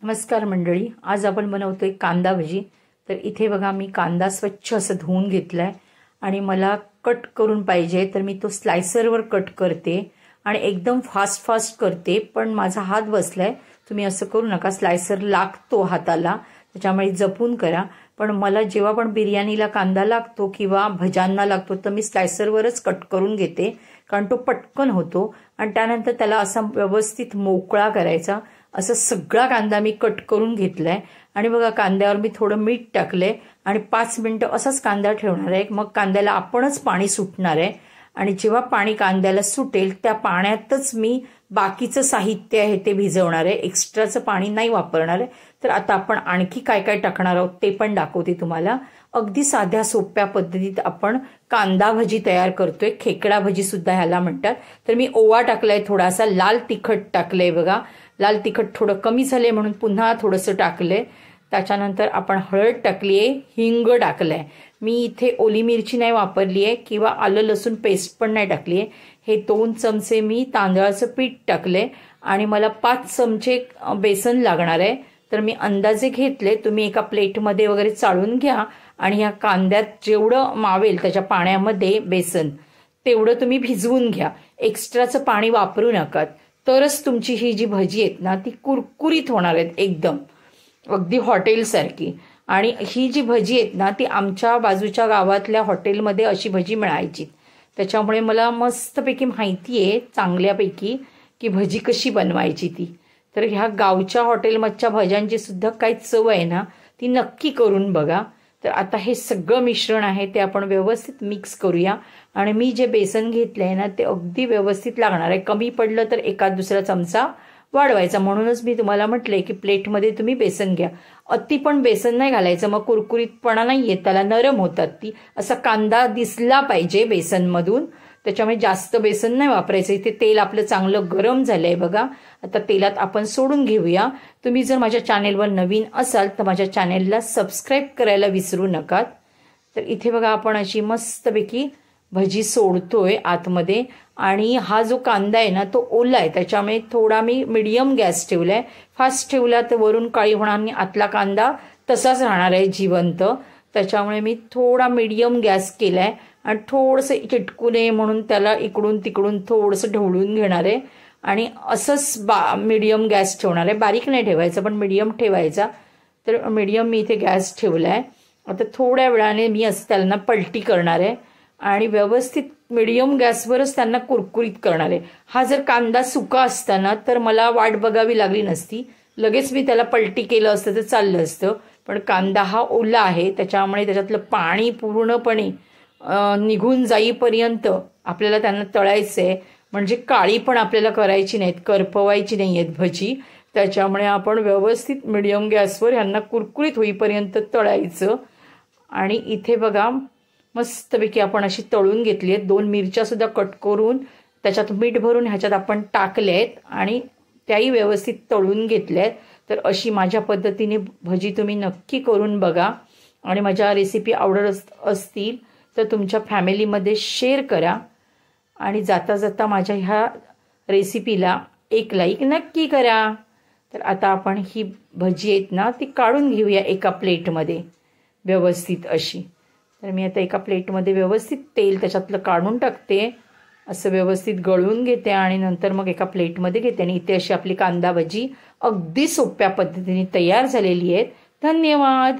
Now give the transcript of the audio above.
नमस्कार मंडळी, आज आपण बनवतोय कांदा भजी। तर इथे बघा मी कांदा स्वच्छ असं धुवून घेतलाय आणि मला कट करून पाहिजे तर मी तो स्लायसरवर कट करते आणि एकदम फास्ट करते, पण माझा हात बसलाय। तुम्ही असं करू नका, स्लायसर लागतो हाताला, त्याच्यामुळे जपून करा। पण मला जेव्हा पण बिर्याणीला कांदा लागतो किंवा भज्यांना लागतो तर मी स्लायसरवरच कट करून घेते, कारण तो पटकन होतो आणि त्यानंतर त्याला असा व्यवस्थित मोकळा करायचा। असं सगळा कांदा मी कट करून घेतलाय आणि बघा कांद्यावर मी थोडं मीठ टाकलंय आणि 5 मिनिटं असाच कांदा ठेवणार आहे। मग कांद्याला आपणच पाणी सुटणार आहे आणि जेव्हा पाणी कांद्याला सुटेल त्या पाण्यातच मी बाकीचं साहित्य आहे ते भिजवणार आहे, एक्स्ट्राचं पाणी नाही वापरणार आहे। तर आता आपण आणखी काय काय टाकणार आहोत ते पण दाखवते तुम्हाला। अगदी साध्या सोप्या पद्धतीत आपण कांदा भजी तयार करतोय, खेकडा भजी सुद्धा ह्याला म्हणतात। तर मी ओवा टाकलाय, थोडासा लाल तिखट टाकलंय, बघा लाल तिखट थोडं कमी झाले म्हणून पुन्हा थोडंसं टाकलंय। त्याच्यानंतर आपण हळद टाकलीये, हिंग टाकलंय। मी इथे ओली मिरची नाही वापरली आहे किंवा आलं लसूण पेस्ट पण नाही टाकली आहे। हे 2 चमचे मी तांदळाचं पीठ टाकले आणि मला 5 चमचे बेसन लागणार आहे। तर मी अंदाजे घेतले, तुम्ही एका प्लेटमध्ये वगैरे चाळून घ्या आणि ह्या कांद्यात जेवढं मावेल त्याच्या पाण्यामध्ये बेसन तेवढं तुम्ही भिजवून घ्या, एक्स्ट्राचं पाणी वापरू नका। तरच तुमची ही जी भजी आहेत ना ती कुरकुरीत होणार आहेत, एकदम अगदी हॉटेलसारखी। आणि ही जी भजी आहेत ना ती आमच्या बाजूच्या गावातल्या हॉटेलमध्ये अशी भजी मिळायची, त्याच्यामुळे मला मस्तपैकी माहिती आहे चांगल्यापैकी की भजी कशी बनवायची ती। तर ह्या गावच्या हॉटेलमधच्या भज्यांची सुद्धा काही चव आहे ना ती नक्की करून बघा। तर आता हे सगळं मिश्रण आहे ते आपण व्यवस्थित मिक्स करूया आणि मी जे बेसन घेतलंय ना ते अगदी व्यवस्थित लागणार आहे। कमी पडलं तर एखाद दुसरा चमचा वाढवायचा, म्हणूनच मी तुम्हाला म्हटलंय की प्लेटमध्ये तुम्ही बेसन घ्या। अति पण बेसन नाही घालायचं, मग कुरकुरीतपणा नाही येत, त्याला नरम होतात ती। असा कांदा दिसला पाहिजे बेसनमधून, त्याच्यामुळे जास्त बेसन नाही वापरायचं। इथे तेल आपलं चांगलं गरम झालंय बघा, आता तेलात आपण सोडून घेऊया। तुम्ही जर माझ्या चॅनेलवर नवीन असाल तर माझ्या चॅनेलला सबस्क्राईब करायला विसरू नका। तर इथे बघा आपण अशी मस्तपैकी भजी सोडतोय आतमध्ये आणि हा जो कांदा आहे ना तो ओला आहे, त्याच्यामुळे थोडा मी मीडियम गॅस ठेवलाय। फास्ट ठेवला तर वरून काळी होणार आणि आतला कांदा तसाच राहणार आहे जिवंत, त्याच्यामुळे मी थोडा मीडियम गॅस केलाय आणि थोडंसं चिटकू नये म्हणून त्याला इकडून तिकडून थोडंसं ढवळून घेणार आहे आणि असंच मीडियम गॅस ठेवणार आहे, बारीक नाही ठेवायचं पण मीडियम ठेवायचा। तर मीडियम मी इथे गॅस ठेवलाय। आता थोड्या वेळाने मी असं त्यांना पलटी करणार आहे आणि व्यवस्थित मीडियम गॅसवरच त्यांना कुरकुरीत करणार आहे। हा जर कांदा सुका असताना तर मला वाट बघावी लागली नसती, लगेच मी त्याला पलटी केलं असतं तर चाललं असतं, पण कांदा हा ओला आहे त्याच्यामुळे त्याच्यातलं पाणी पूर्णपणे निघून जाईपर्यंत आपल्याला त्यांना तळायचं आहे। म्हणजे काळी पण आपल्याला करायची नाहीत, करपवायची नाही आहेत भजी, त्याच्यामुळे आपण व्यवस्थित मीडियम गॅसवर ह्यांना कुरकुरीत होईपर्यंत तळायचं। आणि इथे बघा मस्तपैकी आपण अशी तळून घेतली आहेत। 2 मिरच्या सुद्धा कट करून त्याच्यात मीठ भरून ह्याच्यात आपण टाकले आहेत आणि त्याही व्यवस्थित तळून घेतल्या आहेत। तर अशी माझ्या पद्धतीने भजी तुम्ही नक्की करून बघा आणि माझ्या रेसिपी आवडत असतील तर तुमच्या फॅमिलीमध्ये शेअर करा आणि जाता जाता माझ्या ह्या रेसिपीला एक लाईक नक्की करा। तर आता आपण ही भजी आहेत ना ती काढून घेऊया एका प्लेटमध्ये व्यवस्थित अशी। तर मी आता एका प्लेटमध्ये व्यवस्थित तेल त्याच्यातलं काढून टाकते, असं व्यवस्थित गळून घेते आणि नंतर मग एका प्लेटमध्ये घेते आणि इथे अशी आपली कांदा भजी अगदी सोप्या पद्धतीने तयार झालेली आहेत। धन्यवाद।